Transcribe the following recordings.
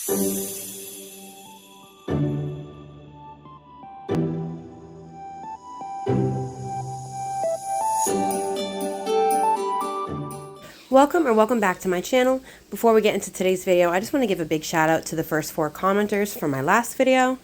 Welcome back to my channel. Before we get into today's video, I just want to give a big shout out to the first 4 commenters from my last video.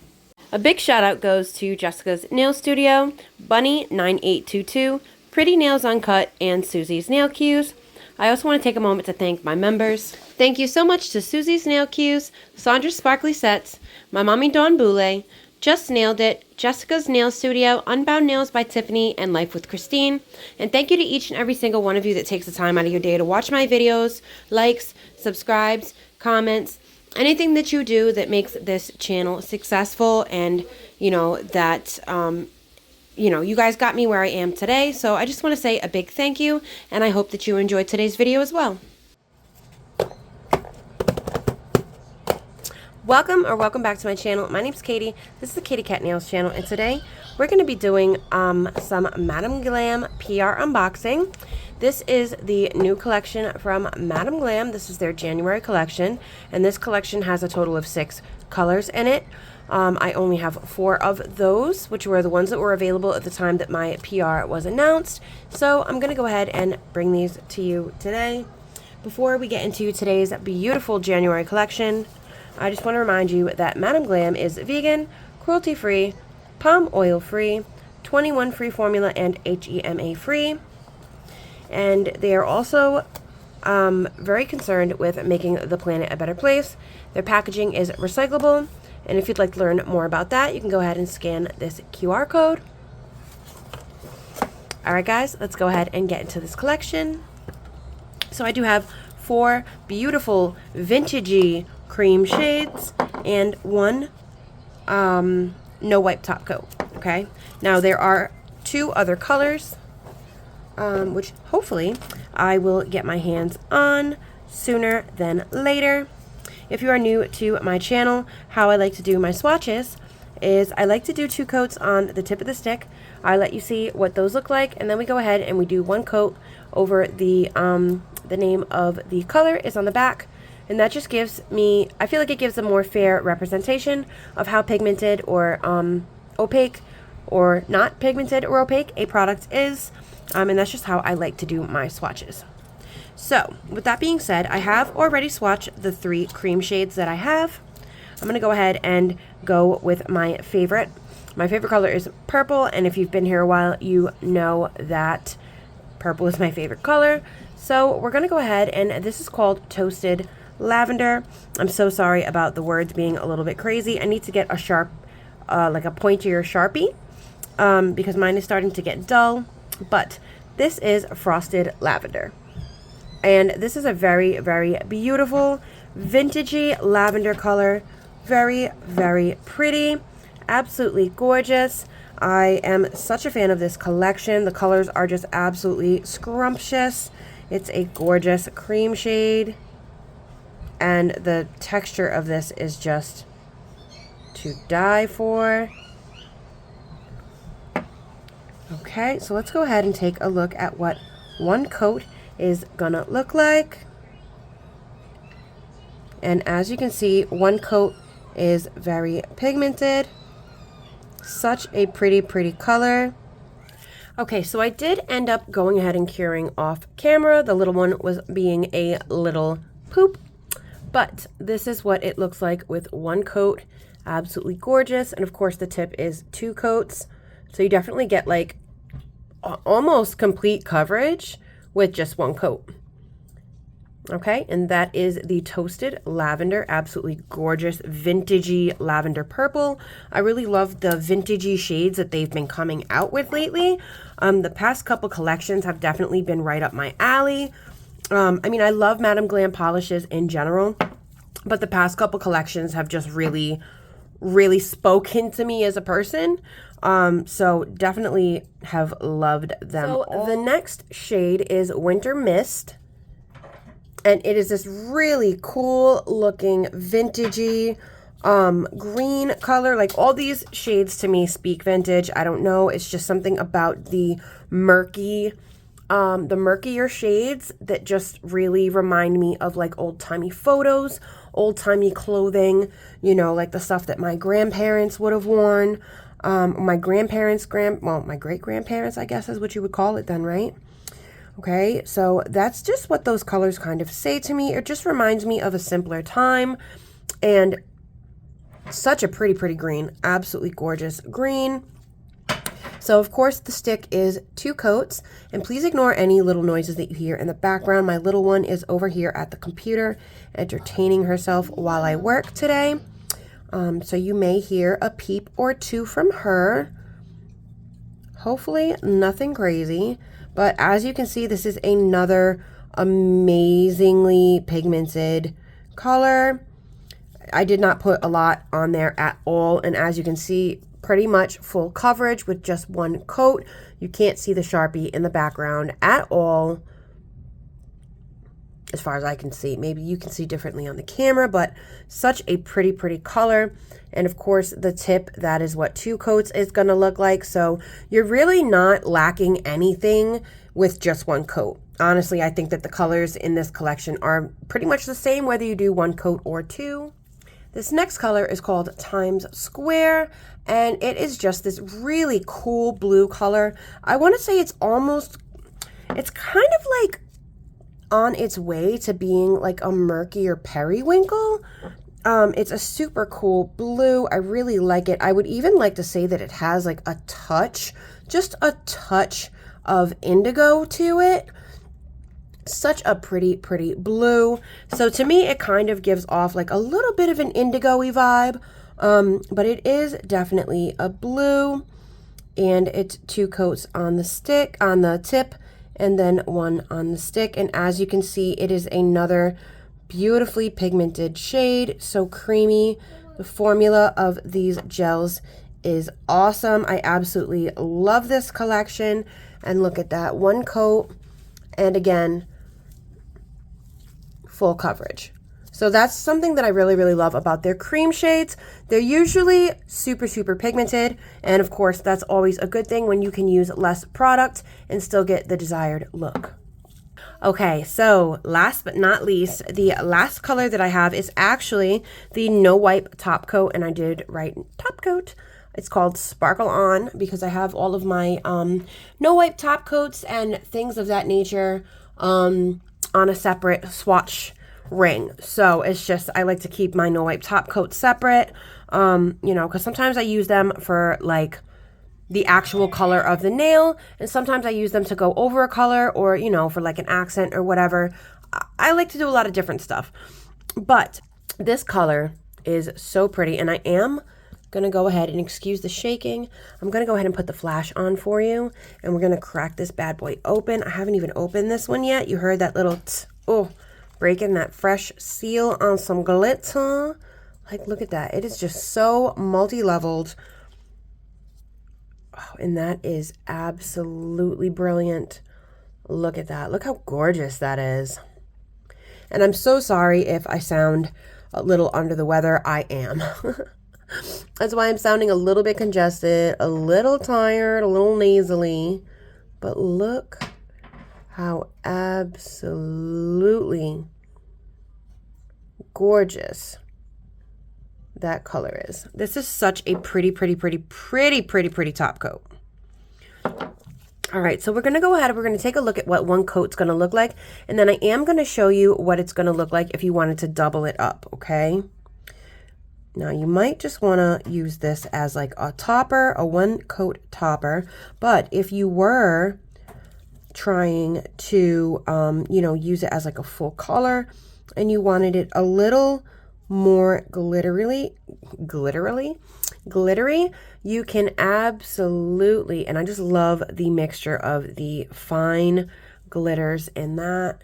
A big shout out goes to Jessica's Nail Studio, Bunny9822, Pretty Nails Uncut, and Susie's Nail Cues. I also want to take a moment to thank my members. Thank you so much to Susie's Nail Cues, Sandra's Sparkly Sets, my mommy Dawn Boulay, Just Nailed It, Jessica's Nail Studio, Unbound Nails by Tiffany, and Life with Christine. And thank you to each and every single one of you that takes the time out of your day to watch my videos, likes, subscribes, comments, anything that you do that makes this channel successful, and that you guys got me where I am today. So I just want to say a big thank you, and I hope that you enjoyed today's video as well. Welcome back to my channel. My name's Katie. This is the KaizanBlu channel, and today we're going to be doing some MadamGlam PR unboxing. This is the new collection from MadamGlam. This is their January collection, and this collection has a total of 6 colors in it. I only have 4 of those, which were the ones that were available at the time that my PR was announced. So I'm going to go ahead and bring these to you today. Before we get into today's beautiful January collection, I just want to remind you that MadamGlam is vegan, cruelty-free, palm oil-free, 21 free formula, and HEMA-free. And they are also very concerned with making the planet a better place. Their packaging is recyclable. And if you'd like to learn more about that, you can go ahead and scan this QR code. Alright guys, let's go ahead and get into this collection. So I do have 4 beautiful vintagey cream shades and 1 no wipe top coat. Okay, now there are 2 other colors which hopefully I will get my hands on sooner than later. If you are new to my channel, how I like to do my swatches is I like to do 2 coats on the tip of the stick. I let you see what those look like, and then we go ahead and we do 1 coat over the name of the color is on the back. And that just gives me, I feel like it gives a more fair representation of how pigmented or opaque or not pigmented or opaque a product is. And that's just how I like to do my swatches. So, with that being said, I have already swatched the 3 cream shades that I have. I'm going to go ahead and go with my favorite. My favorite color is purple, and if you've been here a while, you know that purple is my favorite color. So, we're going to go ahead, and this is called Toasted Lavender. I'm so sorry about the words being a little bit crazy. I need to get a sharp, like a pointier Sharpie, because mine is starting to get dull. But this is Frosted Lavender. And this is a very, very beautiful, vintagey lavender color. Very, very pretty. Absolutely gorgeous. I am such a fan of this collection. The colors are just absolutely scrumptious. It's a gorgeous cream shade. And the texture of this is just to die for. Okay, so let's go ahead and take a look at what 1 coat is gonna look like. And as you can see, 1 coat is very pigmented. Such a pretty color. Okay, so I did end up going ahead and curing off camera. The little one was being a little poop. But this is what it looks like with 1 coat. Absolutely gorgeous. And of course the tip is 2 coats. So you definitely get like almost complete coverage with just 1 coat. Okay, and that is the Toasted Lavender. Absolutely gorgeous, vintagey lavender purple. I really love the vintagey shades that they've been coming out with lately. The past couple collections have definitely been right up my alley. I mean, I love MadamGlam polishes in general, but the past couple collections have just really spoken to me as a person. So definitely have loved them. So the next shade is Winter Mist. And it is this really cool looking vintagey green color. Like all these shades to me speak vintage. I don't know. It's just something about the murky, the murkier shades that just really remind me of like old timey photos old-timey clothing, you know, like the stuff that my grandparents would have worn. My grandparents, well, my great-grandparents, I guess is what you would call it then, right? Okay, so that's just what those colors kind of say to me. It just reminds me of a simpler time, and such a pretty green. Absolutely gorgeous green. So of course the stick is 2 coats, and please ignore any little noises that you hear in the background. My little one is over here at the computer entertaining herself while I work today. So you may hear a peep or two from her. Hopefully nothing crazy, but as you can see, this is another amazingly pigmented color. I did not put a lot on there at all, and as you can see, pretty much full coverage with just 1 coat. You can't see the Sharpie in the background at all, as far as I can see. Maybe you can see differently on the camera, but such a pretty color. And of course the tip, that is what 2 coats is going to look like. So you're really not lacking anything with just 1 coat. Honestly, I think that the colors in this collection are pretty much the same whether you do 1 coat or 2. This next color is called Times Square, and it is just this really cool blue color. I want to say it's kind of like on its way to being like a murkier periwinkle. It's a super cool blue. I really like it. I would even like to say that it has like a touch, just a touch of indigo to it. Such a pretty blue. So to me, it kind of gives off like a little bit of an indigo-y vibe, but it is definitely a blue, and it's 2 coats on the stick, on the tip, and then 1 on the stick. And as you can see, it is another beautifully pigmented shade, so creamy. The formula of these gels is awesome. I absolutely love this collection. And look at that, 1 coat, and again, full coverage. So that's something that I really love about their cream shades. They're usually super pigmented, and of course that's always a good thing when you can use less product and still get the desired look. Okay, so last but not least, the last color that I have is actually the No Wipe top coat, and I did write top coat. It's called Sparkle On because I have all of my No Wipe top coats and things of that nature on a separate swatch ring. So it's just, I like to keep my No Wipe top coat separate, you know, because sometimes I use them for like the actual color of the nail, and sometimes I use them to go over a color, or, you know, for like an accent or whatever. I like to do a lot of different stuff, but this color is so pretty, and I am gonna go ahead and, excuse the shaking, I'm gonna go ahead and put the flash on for you, and we're gonna crack this bad boy open. I haven't even opened this one yet. You heard that little oh, breaking that fresh seal on some glitter. Like, look at that. It is just so multi-leveled. Oh, and that is absolutely brilliant. Look at that. Look how gorgeous that is. And I'm so sorry if I sound a little under the weather. I am. That's why I'm sounding a little bit congested, a little tired, a little nasally. But look how absolutely gorgeous that color is. This is such a pretty top coat. All right, so we're going to go ahead and we're going to take a look at what 1 coat's going to look like, and then I am going to show you what it's going to look like if you wanted to double it up, okay? Now, you might just want to use this as like a topper, a 1 coat topper, but if you were trying to, you know, use it as like a full color and you wanted it a little more glittery, you can absolutely, and I just love the mixture of the fine glitters in that.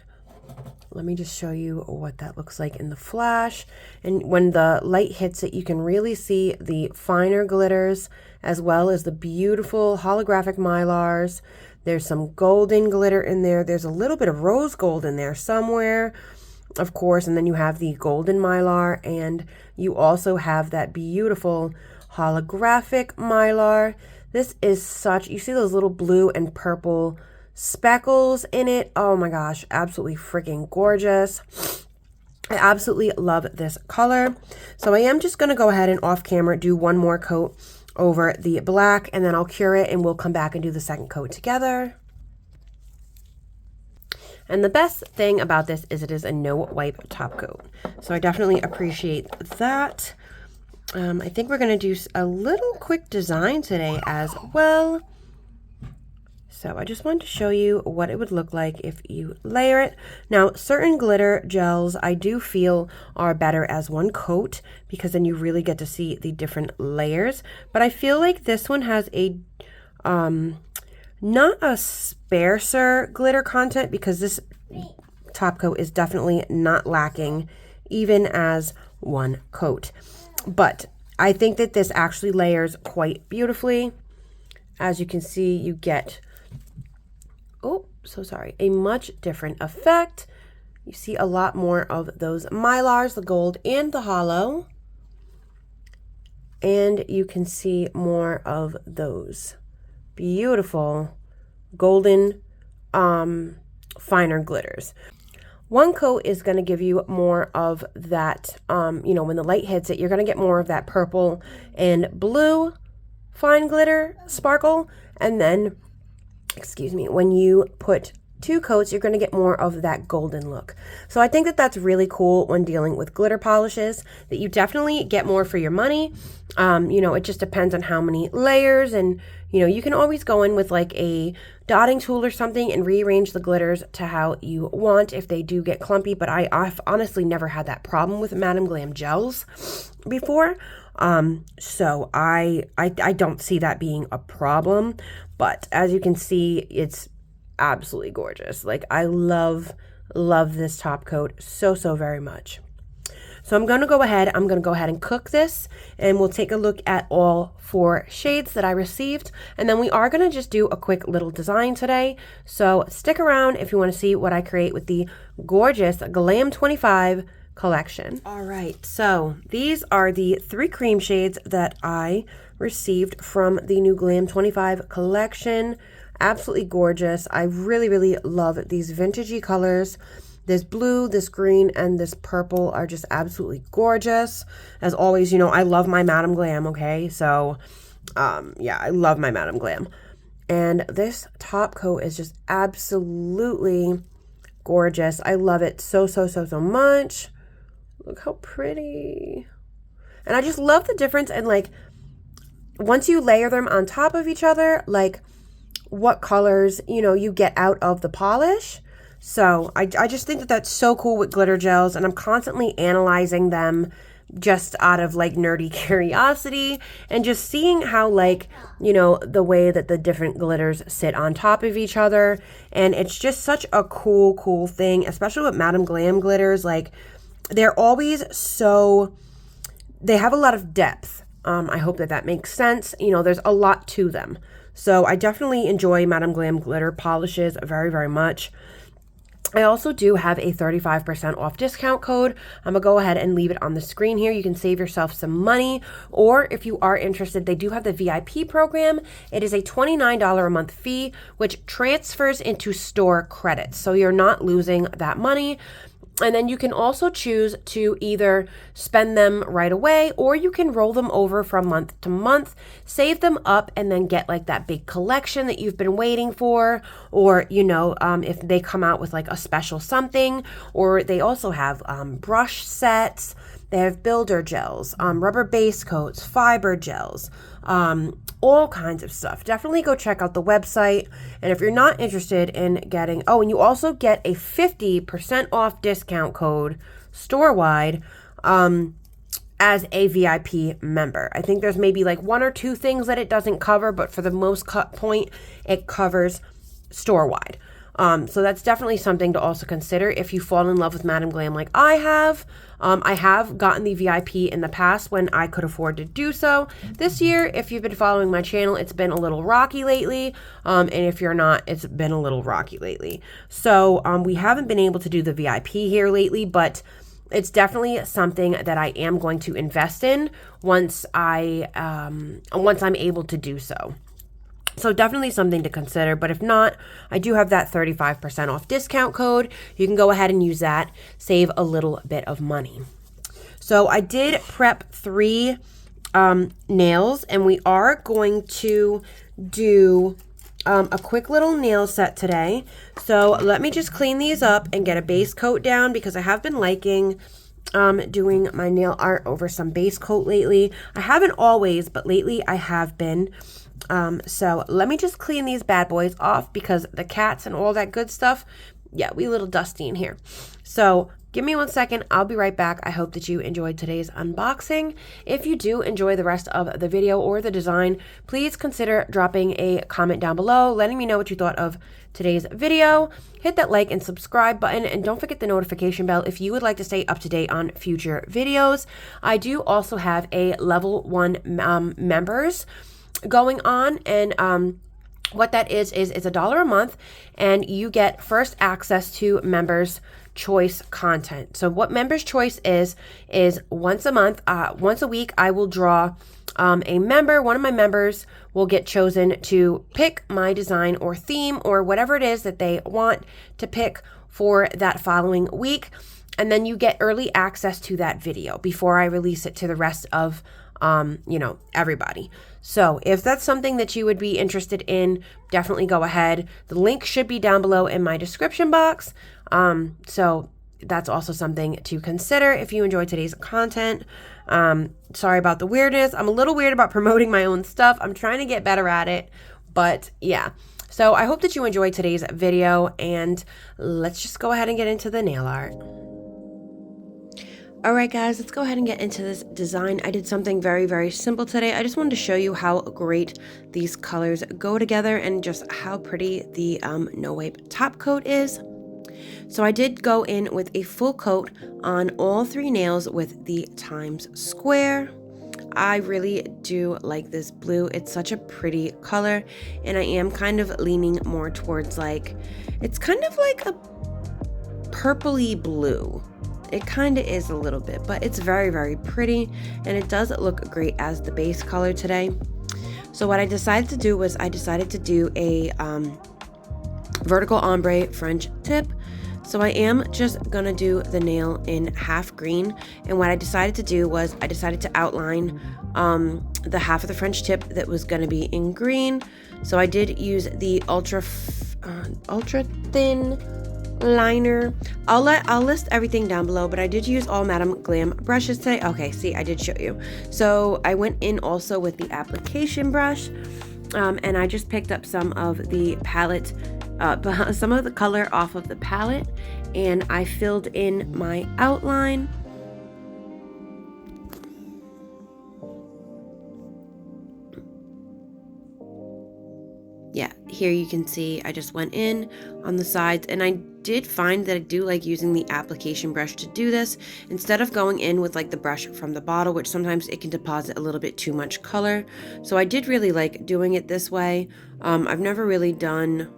Let me just show you what that looks like in the flash. And when the light hits it, you can really see the finer glitters as well as the beautiful holographic mylars. There's some golden glitter in there. There's a little bit of rose gold in there somewhere, of course. And then you have the golden mylar, and you also have that beautiful holographic mylar. This is such, you see those little blue and purple speckles in it. Oh my gosh, absolutely freaking gorgeous. I absolutely love this color. So I am just going to go ahead and off camera do one more coat over the black, and then I'll cure it and we'll come back and do the second coat together. And the best thing about this is it is a no wipe top coat. So I definitely appreciate that. I think we're going to do a little quick design today as well. So I just wanted to show you what it would look like if you layer it. Now, certain glitter gels I do feel are better as one coat because then you really get to see the different layers. But I feel like this one has a, not a sparser glitter content because this top coat is definitely not lacking even as one coat. But I think that this actually layers quite beautifully. As you can see, you get a much different effect. You see a lot more of those mylars, the gold and the hollow. And you can see more of those beautiful golden finer glitters. One coat is going to give you more of that, you know, when the light hits it, you're going to get more of that purple and blue fine glitter sparkle. And then excuse me, when you put two coats, you're going to get more of that golden look. So I think that that's really cool when dealing with glitter polishes, that you definitely get more for your money. You know, it just depends on how many layers, and, you know, you can always go in with like a dotting tool or something and rearrange the glitters to how you want if they do get clumpy. But I've honestly never had that problem with MadamGlam gels before. So I don't see that being a problem. But as you can see, it's absolutely gorgeous. Like, I love this top coat so very much. So I'm going to go ahead and cook this, and we'll take a look at all 4 shades that I received, and then we are going to just do a quick little design today. So stick around if you want to see what I create with the gorgeous Glam 25 collection. All right, so these are the 3 cream shades that I received from the new Glam 25 collection. Absolutely gorgeous. I really love these vintagey colors. This blue, this green, and this purple are just absolutely gorgeous. As always, you know, I love my MadamGlam, okay? So, yeah, I love my MadamGlam. And this top coat is just absolutely gorgeous. I love it so much. Look how pretty. And I just love the difference in, like, once you layer them on top of each other, like, what colors, you know, you get out of the polish. So I just think that that's so cool with glitter gels, and I'm constantly analyzing them just out of like nerdy curiosity and just seeing how, like, you know, the way that the different glitters sit on top of each other. And it's just such a cool thing, especially with MadamGlam glitters. Like, they're always so, they have a lot of depth. I hope that that makes sense. You know, there's a lot to them. So I definitely enjoy MadamGlam glitter polishes very much. I also do have a 35% off discount code. I'm going to go ahead and leave it on the screen here. You can save yourself some money. Or if you are interested, they do have the VIP program. It is a $29 a month fee, which transfers into store credits. So you're not losing that money. And then you can also choose to either spend them right away, or you can roll them over from month to month, save them up, and then get like that big collection that you've been waiting for. Or, you know, if they come out with like a special something, or they also have brush sets. They have builder gels, rubber base coats, fiber gels, all kinds of stuff. Definitely go check out the website. And if you're not interested in getting, oh, and you also get a 50% off discount code store-wide as a VIP member. I think there's maybe like 1 or 2 things that it doesn't cover, but for the most point, it covers store-wide. So that's definitely something to also consider if you fall in love with MadamGlam like I have. I have gotten the VIP in the past when I could afford to do so. This year, if you've been following my channel, it's been a little rocky lately. And if you're not, it's been a little rocky lately. So we haven't been able to do the VIP here lately, but it's definitely something that I am going to invest in once I'm able to do so. So definitely something to consider, but if not, I do have that 35% off discount code. You can go ahead and use that, save a little bit of money. So I did prep 3 nails, and we are going to do a quick little nail set today. So let me just clean these up and get a base coat down, because I have been liking doing my nail art over some base coat lately. I haven't always, but lately I have been. So let me just clean these bad boys off, because the cats and all that good stuff, yeah, we a little dusty in here. So give me 1 second. I'll be right back. I hope that you enjoyed today's unboxing. If you do enjoy the rest of the video or the design, please consider dropping a comment down below, letting me know what you thought of today's video. Hit that like and subscribe button, and don't forget the notification bell if you would like to stay up to date on future videos. I do also have a level 1 members going on, and what that is it's $1 a month, and you get first access to members choice content. So what members choice is once a month, once a week, I will draw a member. One of my members will get chosen to pick my design or theme or whatever it is that they want to pick for that following week, and then you get early access to that video before I release it to the rest of everybody. So if that's something that you would be interested in, definitely go ahead. The link should be down below in my description box. So that's also something to consider if you enjoyed today's content. Sorry about the weirdness. I'm a little weird about promoting my own stuff. I'm trying to get better at it, but yeah. So I hope that you enjoyed today's video, and let's just go ahead and get into the nail art. Alright guys, let's go ahead and get into this design. I did something very, very simple today. I just wanted to show you how great these colors go together and just how pretty the No Wipe top coat is. So I did go in with a full coat on all 3 nails with the Times Square. I really do like this blue. It's such a pretty color, and I am kind of leaning more towards it's kind of like a purpley blue. It kind of is a little bit, but it's very, very pretty, and it does look great as the base color today. So what I decided to do was I decided to do a vertical ombre French tip. So I am just gonna do the nail in half green, and what I decided to do was I decided to outline the half of the French tip that was gonna be in green. So I did use the ultra thin liner. I'll list everything down below, but I did use all MadamGlam brushes today. Okay, see, I did show you. So I went in also with the application brush, and I just picked up some of the palette, some of the color off of the palette, and I filled in my outline. Yeah, here you can see I just went in on the sides, and I did find that I do like using the application brush to do this instead of going in with the brush from the bottle, which sometimes it can deposit a little bit too much color. So I did really like doing it this way. I've never really done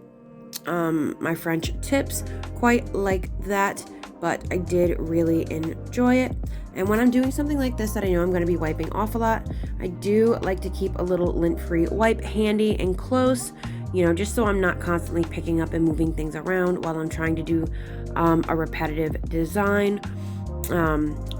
my French tips quite like that, but I did really enjoy it. And when I'm doing something like this that I know I'm going to be wiping off a lot, I do like to keep a little lint-free wipe handy and close, just so I'm not constantly picking up and moving things around while I'm trying to do a repetitive design.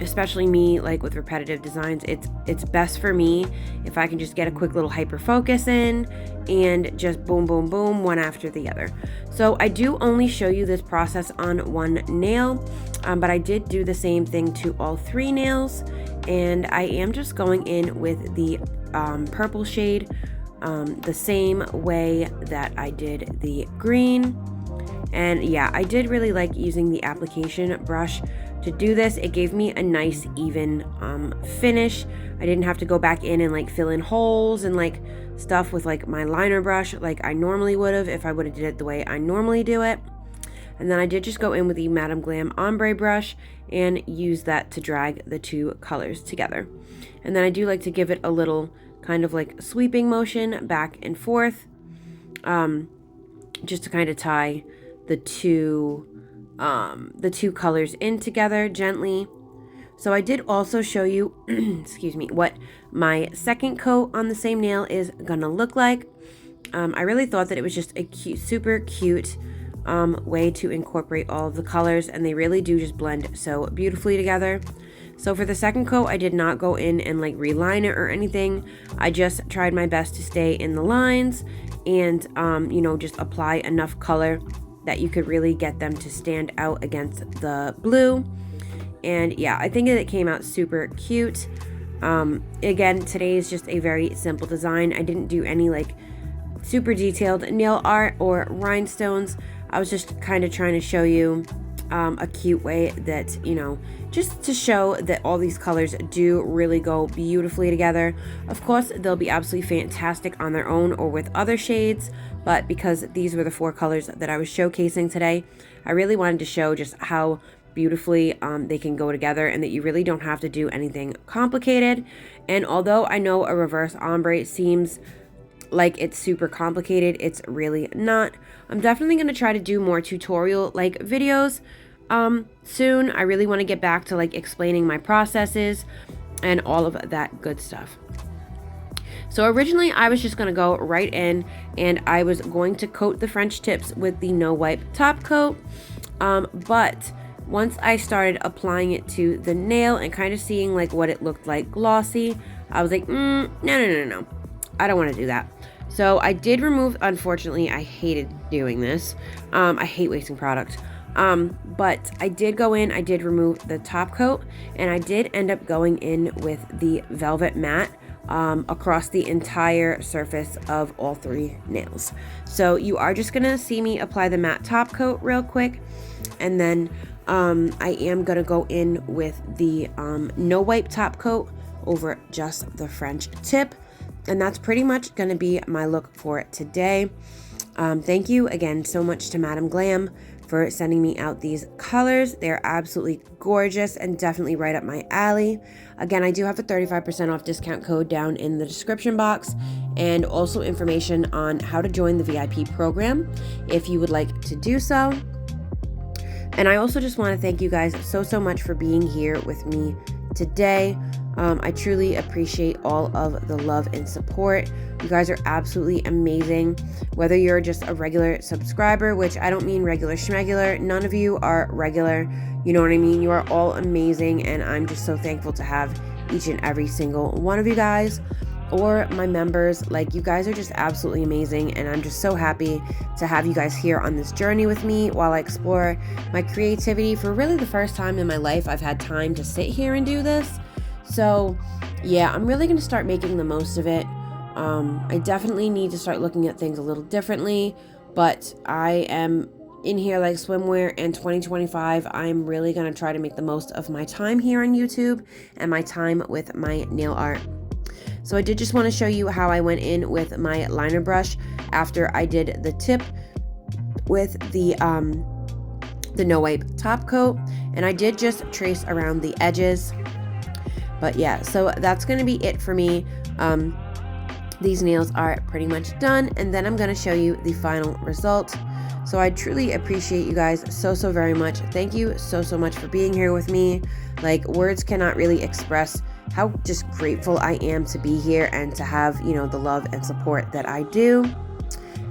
Especially me, with repetitive designs, it's best for me if I can just get a quick little hyper focus in and just boom, boom, boom, one after the other. So I do only show you this process on one nail, but I did do the same thing to all 3 nails, and I am just going in with the purple shade the same way that I did the green. And yeah, I did really like using the application brush to do this. It gave me a nice even finish. I didn't have to go back in and fill in holes and stuff with my liner brush like I normally would have if I would have did it the way I normally do it. And then I did just go in with the MadamGlam ombre brush and use that to drag the 2 colors together. And then I do like to give it a little kind of sweeping motion back and forth, just to kind of tie the two colors in together gently. So I did also show you, excuse me, what my second coat on the same nail is gonna look like. I really thought that it was just a cute, super cute way to incorporate all of the colors, and they really do just blend so beautifully together. So for the second coat, I did not go in and like reline it or anything. I just tried my best to stay in the lines and, you know, just apply enough color that you could really get them to stand out against the blue. And yeah, I think that it came out super cute. Again, today is just a very simple design. I didn't do any like super detailed nail art or rhinestones. I was just kind of trying to show you a cute way that, you know, just to show that all these colors do really go beautifully together. Of course, they'll be absolutely fantastic on their own or with other shades, but because these were the 4 colors that I was showcasing today, I really wanted to show just how beautifully they can go together, and that you really don't have to do anything complicated. And although I know a reverse ombre seems like it's super complicated, it's really not. I'm definitely going to try to do more tutorial like videos soon. I really want to get back to like explaining my processes and all of that good stuff. So originally I was just going to go right in and I was going to coat the French tips with the no wipe top coat, but once I started applying it to the nail and kind of seeing like what it looked like glossy, I was like, no, I don't want to do that. So I did remove, unfortunately, I hated doing this. I hate wasting product. But I did go in, I did remove the top coat, and I did end up going in with the velvet matte across the entire surface of all 3 nails. So you are just gonna see me apply the matte top coat real quick, and then I am gonna go in with the no wipe top coat over just the French tip. And that's pretty much going to be my look for today. Thank you again so much to MadamGlam for sending me out these colors. They're absolutely gorgeous and definitely right up my alley. Again, I do have a 35% off discount code down in the description box, and also information on how to join the VIP program if you would like to do so. And I also just want to thank you guys so much for being here with me today. I truly appreciate all of the love and support. You guys are absolutely amazing. Whether you're just a regular subscriber, which I don't mean regular schmegular, none of you are regular. You know what I mean? You are all amazing, and I'm just so thankful to have each and every single one of you guys. Or my members, like, you guys are just absolutely amazing, and I'm just so happy to have you guys here on this journey with me while I explore my creativity. For really the first time in my life, I've had time to sit here and do this. So yeah, I'm really going to start making the most of it. I definitely need to start looking at things a little differently, but I am in here like swimwear, and 2025, I'm really going to try to make the most of my time here on YouTube and my time with my nail art. So I did just want to show you how I went in with my liner brush after I did the tip with the no wipe top coat, and I did just trace around the edges. But yeah, so that's going to be it for me. These nails are pretty much done, and then I'm going to show you the final result. So I truly appreciate you guys so very much. Thank you so much for being here with me. Like, words cannot really express how just grateful I am to be here and to have, you know, the love and support that I do.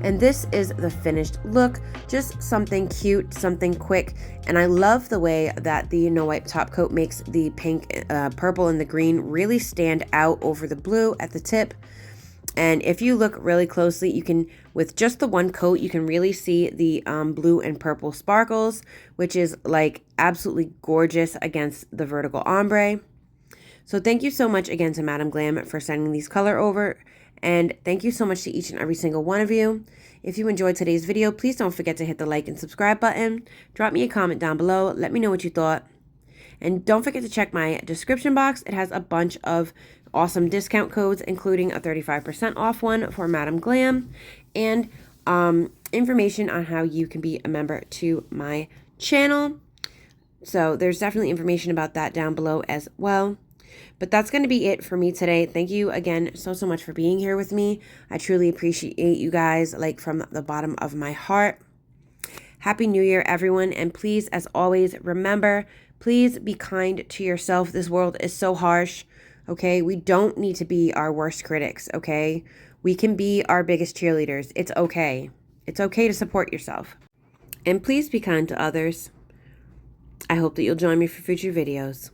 And this is the finished look, just something cute, something quick. And I love the way that the no wipe top coat makes the pink, purple, and the green really stand out over the blue at the tip. And if you look really closely, you can, with just the one coat, you can really see the blue and purple sparkles, which is like absolutely gorgeous against the vertical ombre. So thank you so much again to MadamGlam for sending these color over. And thank you so much to each and every single one of you. If you enjoyed today's video, please don't forget to hit the like and subscribe button. Drop me a comment down below. Let me know what you thought. And don't forget to check my description box. It has a bunch of awesome discount codes, including a 35% off one for MadamGlam, and information on how you can be a member to my channel. So there's definitely information about that down below as well. But that's going to be it for me today. Thank you again so much for being here with me. I truly appreciate you guys, like, from the bottom of my heart. Happy New Year, everyone. And please, as always, remember, please be kind to yourself. This world is so harsh, okay? We don't need to be our worst critics, okay? We can be our biggest cheerleaders. It's okay. It's okay to support yourself. And please be kind to others. I hope that you'll join me for future videos.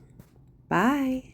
Bye.